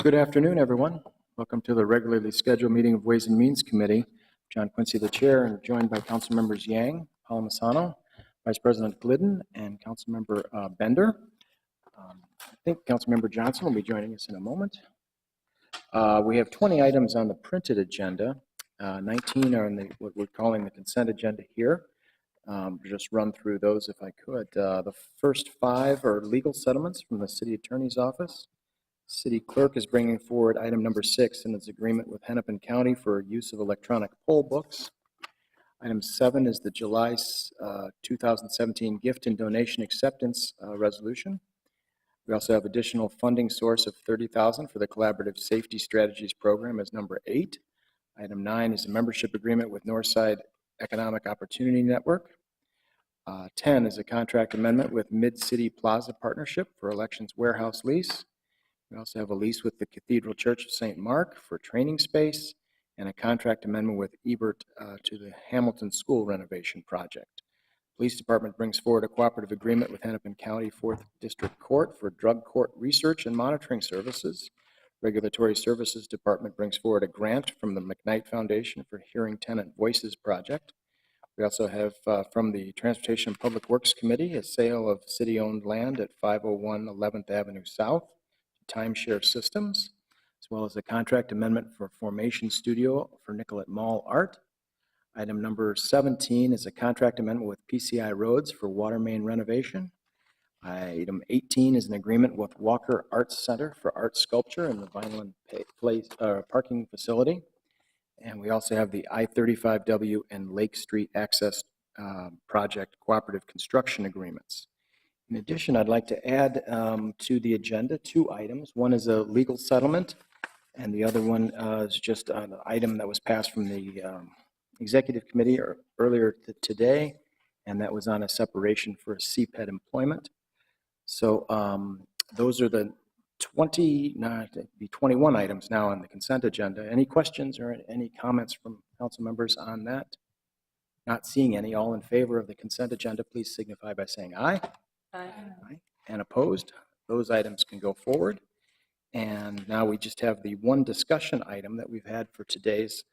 Good afternoon, everyone. Welcome to the regularly scheduled meeting of Ways and Means Committee. John Quincy, the chair, and joined by Council Members Yang, Palamasano, Vice President Glidden, and Council Member Bender. I think Council Member Johnson will be joining us in a moment. We have 20 items on the printed agenda. 19 are in what we're calling the consent agenda here. Just run through those if I could. The first 5 are legal settlements from the City Attorney's Office. City Clerk is bringing forward item number 6 in its agreement with Hennepin County for use of electronic poll books. Item 7 is the July 2017 gift and donation acceptance resolution. We also have additional funding source of $30,000 for the Collaborative Safety Strategies Program as number 8. Item 9 is a membership agreement with Northside Economic Opportunity Network. 10 is a contract amendment with Mid-City Plaza Partnership for elections warehouse lease. We also have a lease with the Cathedral Church of St. Mark for training space and a contract amendment with Ebert to the Hamilton School renovation project. Police Department brings forward a cooperative agreement with Hennepin County 4th District Court for drug court research and monitoring services. Regulatory Services Department brings forward a grant from the McKnight Foundation for Hearing Tenant Voices project. We also have from the Transportation and Public Works Committee a sale of city-owned land at 501 11th Avenue South to Timeshare Systems, as well as a contract amendment for Formation Studio for Nicollet Mall Art. Item number 17 is a contract amendment with PCI Roads for water main renovation. Item 18 is an agreement with Walker Arts Center for art sculpture in the Vineland parking facility. And we also have the I-35W and Lake Street Access Project cooperative construction agreements. In addition, I'd like to add to the agenda 2 items. One is a legal settlement, and the other one is just an item that was passed from the Executive Committee earlier today, and that was on a separation for a CPED employment. So those are the 21 items now on the consent agenda. Any questions or any comments from council members on that? Not seeing any. All in favor of the consent agenda, please signify by saying aye. Aye. Aye. And opposed? Those items can go forward. And now we just have the one discussion item that we've had for today's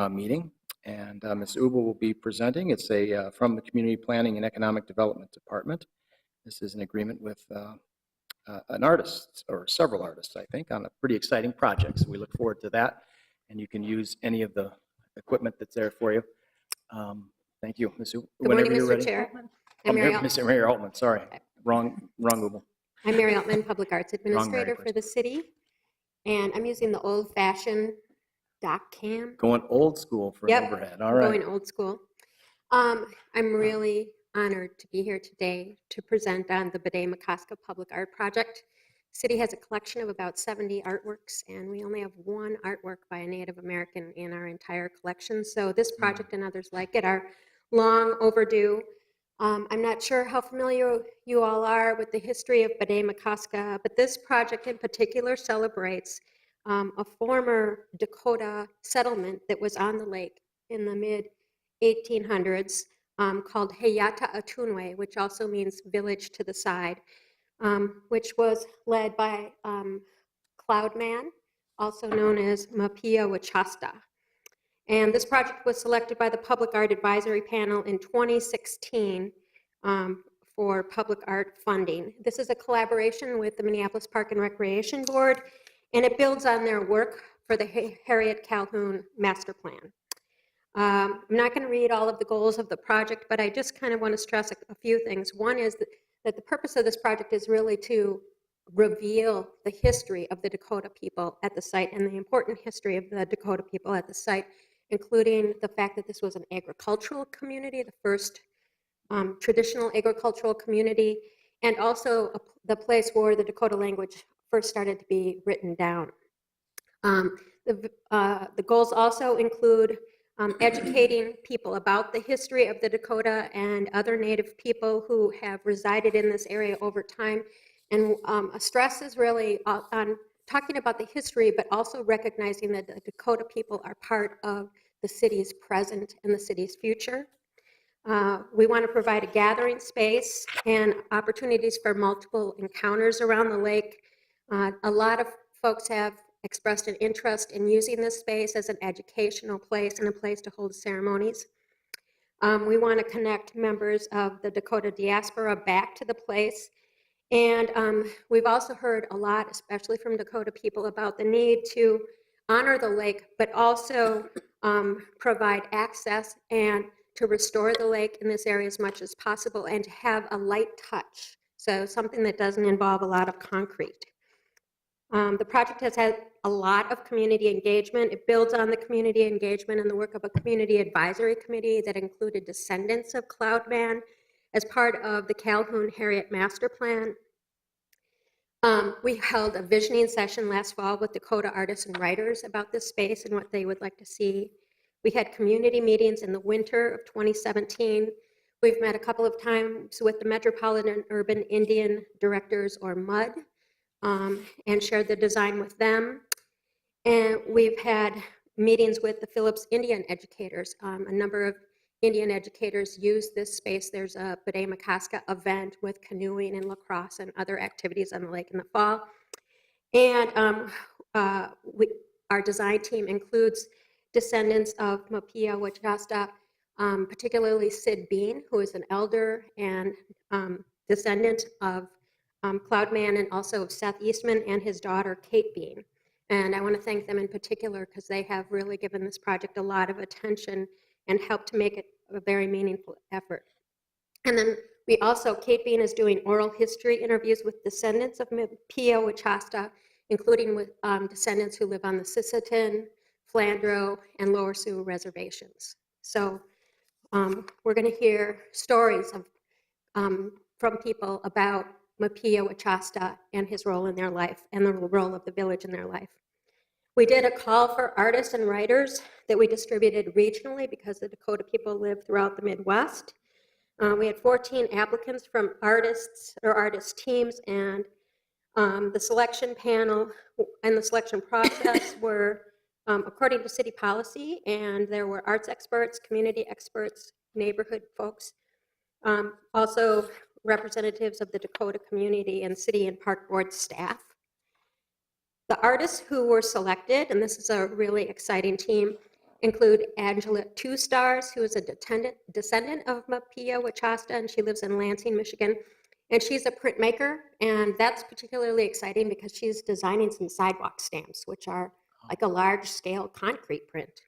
meeting. And Ms. Uba will be presenting. It's from the Community Planning and Economic Development Department. This is an agreement with an artist, or several artists, I think, on a pretty exciting project. So we look forward to that. And you can use any of the equipment that's there for you. Thank you, Ms. Uba. Good morning, Mr. Chair. I'm Mary Mr. Mayor Altman, sorry. Wrong Uba. I'm Mary Altman, Public Arts Administrator for the city. And I'm using the old-fashioned doc cam. Going old school for an overhead. All right. Going old school. I'm really honored to be here today to present on the Bede-Makaska Public Art Project. The city has a collection of about 70 artworks, and we only have 1 artwork by a Native American in our entire collection. So this project and others like it are long overdue. I'm not sure how familiar you all are with the history of Bede-Makaska, but this project in particular celebrates a former Dakota settlement that was on the lake in the mid-1800s called Hayata Atunwe, which also means village to the side, which was led by Cloudman, also known as Mapia Wachasta. And this project was selected by the Public Art Advisory Panel in 2016 for public art funding. This is a collaboration with the Minneapolis Park and Recreation Board, and it builds on their work for the Harriet Calhoun Master Plan. I'm not going to read all of the goals of the project, but I just kind of want to stress a few things. One is that the purpose of this project is really to reveal the history of the Dakota people at the site and the important history of the Dakota people at the site, including the fact that this was an agricultural community, the first traditional agricultural community, and also the place where the Dakota language first started to be written down. The goals also include educating people about the history of the Dakota and other Native people who have resided in this area over time. And a stress is really on talking about the history, but also recognizing that the Dakota people are part of the city's present and the city's future. We want to provide a gathering space and opportunities for multiple encounters around the lake. A lot of folks have expressed an interest in using this space as an educational place and a place to hold ceremonies. We want to connect members of the Dakota diaspora back to the place. And we've also heard a lot, especially from Dakota people, about the need to honor the lake, but also provide access and to restore the lake in this area as much as possible and to have a light touch. So something that doesn't involve a lot of concrete. The project has had a lot of community engagement. It builds on the community engagement and the work of a community advisory committee that included descendants of Cloudman as part of the Calhoun Harriet Master Plan. We held a visioning session last fall with Dakota artists and writers about this space and what they would like to see. We had community meetings in the winter of 2017. We've met a couple of times with the Metropolitan Urban Indian Directors, or MUD, and shared the design with them. And we've had meetings with the Phillips Indian educators. A number of Indian educators use this space. There's a Bide-Makaska event with canoeing and lacrosse and other activities on the lake in the fall. And our design team includes descendants of Mapia Wachasta, particularly Sid Bean, who is an elder and descendant of Cloudman and also of Seth Eastman and his daughter, Kate Bean. And I want to thank them in particular because they have really given this project a lot of attention and helped to make it a very meaningful effort. And then we also, Kate Bean is doing oral history interviews with descendants of Mapia Wachasta, including with descendants who live on the Sisseton, Flandreau, and Lower Sioux reservations. So we're going to hear stories of, from people about Mapia Wachasta and his role in their life and the role of the village in their life. We did a call for artists and writers that we distributed regionally because the Dakota people live throughout the Midwest. We had 14 applicants from artists or artist teams, and the selection panel and the selection process were according to city policy, and there were arts experts, community experts, neighborhood folks, also representatives of the Dakota community and city and park board staff. The artists who were selected, and this is a really exciting team, include Angela Two Stars, who is a descendant of Mapia Wachasta, and she lives in Lansing, Michigan. And she's a printmaker, and that's particularly exciting because she's designing some sidewalk stamps, which are like a large-scale concrete print.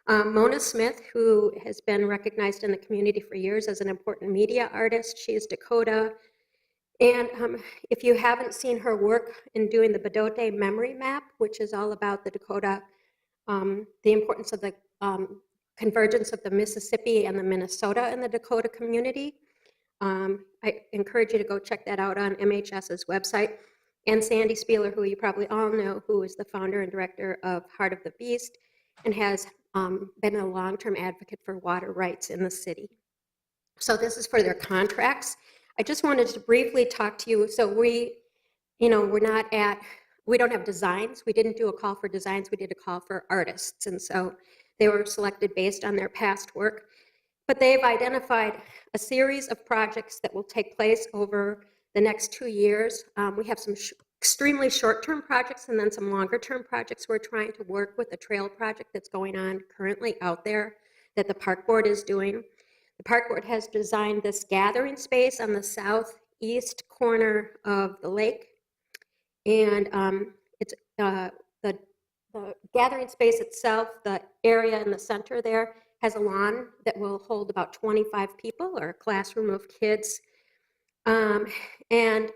Mona Smith, who has been recognized in the community for years as an important media artist. She is Dakota. And if you haven't seen her work in doing the Bedote Memory Map, which is all about the Dakota, the importance of the convergence of the Mississippi and the Minnesota in the Dakota community, I encourage you to go check that out on MHS's website. And Sandy Spieler, who you probably all know, who is the founder and director of Heart of the Beast and has been a long-term advocate for water rights in the city. So this is for their contracts. I just wanted to briefly talk to you. So we don't have designs. We didn't do a call for designs. We did a call for artists. And so they were selected based on their past work. But they've identified a series of projects that will take place over the next 2 years. We have some extremely short-term projects and then some longer-term projects. We're trying to work with a trail project that's going on currently out there that the park board is doing. The park board has designed this gathering space on the southeast corner of the lake. And it's the gathering space itself, the area in the center there, has a lawn that will hold about 25 people or a classroom of kids. And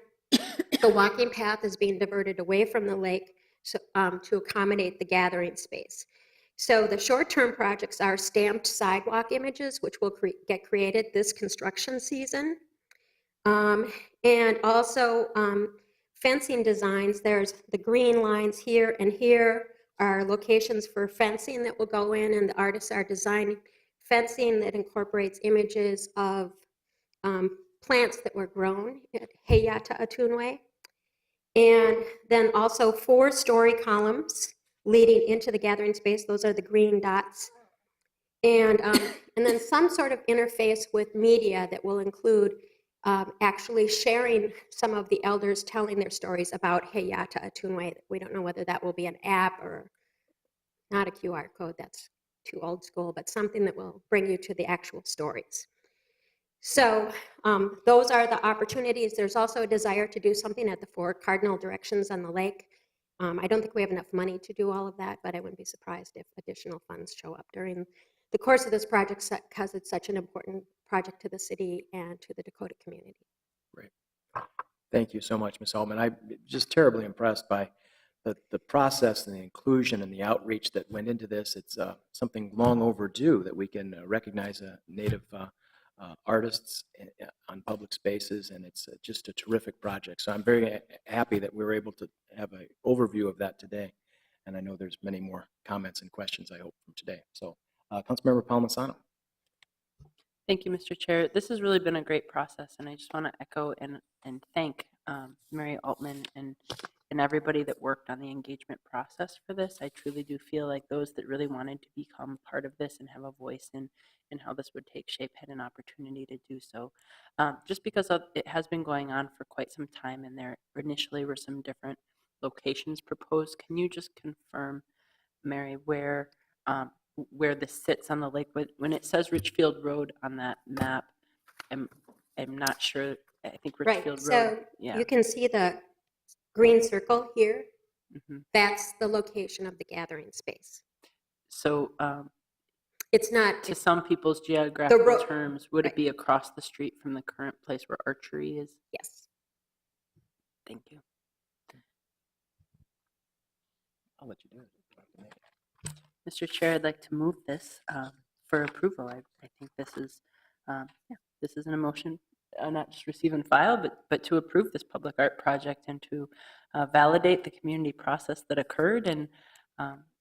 the walking path is being diverted away from the lake to accommodate the gathering space. So the short-term projects are stamped sidewalk images, which will get created this construction season. And also fencing designs. There's the green lines here and here are locations for fencing that will go in, and the artists are designing fencing that incorporates images of plants that were grown at Heyata Atunwe. And then also 4-story columns leading into the gathering space. Those are the green dots. And then some sort of interface with media that will include actually sharing some of the elders telling their stories about Hayata Atunwe. We don't know whether that will be an app or not a QR code, that's too old school, but something that will bring you to the actual stories. So those are the opportunities. There's also a desire to do something at the 4 cardinal directions on the lake. I don't think we have enough money to do all of that, but I wouldn't be surprised if additional funds show up during the course of this project because it's such an important project to the city and to the Dakota community. Great. Thank you so much, Ms. Altman. I'm just terribly impressed by the process and the inclusion and the outreach that went into this. It's something long overdue that we can recognize Native artists on public spaces, and it's just a terrific project. So I'm very happy that we were able to have an overview of that today. And I know there's many more comments and questions, I hope, from today. So Councilmember Palmisano. Thank you, Mr. Chair. This has really been a great process, and I just want to echo and thank Mary Altman and everybody that worked on the engagement process for this. I truly do feel like those that really wanted to become part of this and have a voice in how this would take shape had an opportunity to do so. Just because it has been going on for quite some time, and there initially were some different locations proposed. Can you just confirm, Mary, where this sits on the lake? When it says Richfield Road on that map, I'm not sure. I think Richfield Road. So yeah. you can see the green circle here. Mm-hmm. That's the location of the gathering space. So it's not to some people's geographical terms, would right. it be across the street from the current place where archery is? Yes. Thank you. I'll let you do it. Mr. Chair, I'd like to move this for approval. I think this is this is an emotion, not just receive and file, but to approve this public art project and to validate the community process that occurred. And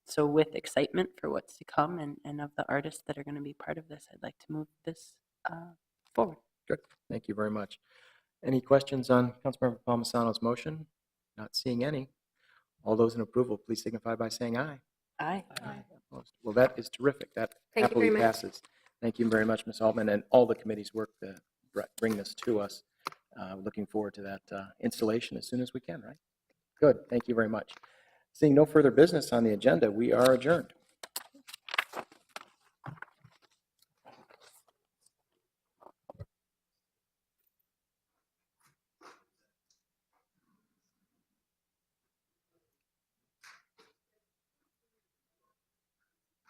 so with excitement for what's to come and of the artists that are going to be part of this, I'd like to move this forward. Good. Thank you very much. Any questions on Councilmember Palmisano's motion? Not seeing any. All those in approval, please signify by saying aye. Aye. Well, that is terrific. That Thank happily you very much. passes. Thank you very much, Ms. Altman, and all the committee's work to bring this to us. Looking forward to that installation as soon as we can, right? Good. Thank you very much. Seeing no further business on the agenda, we are adjourned.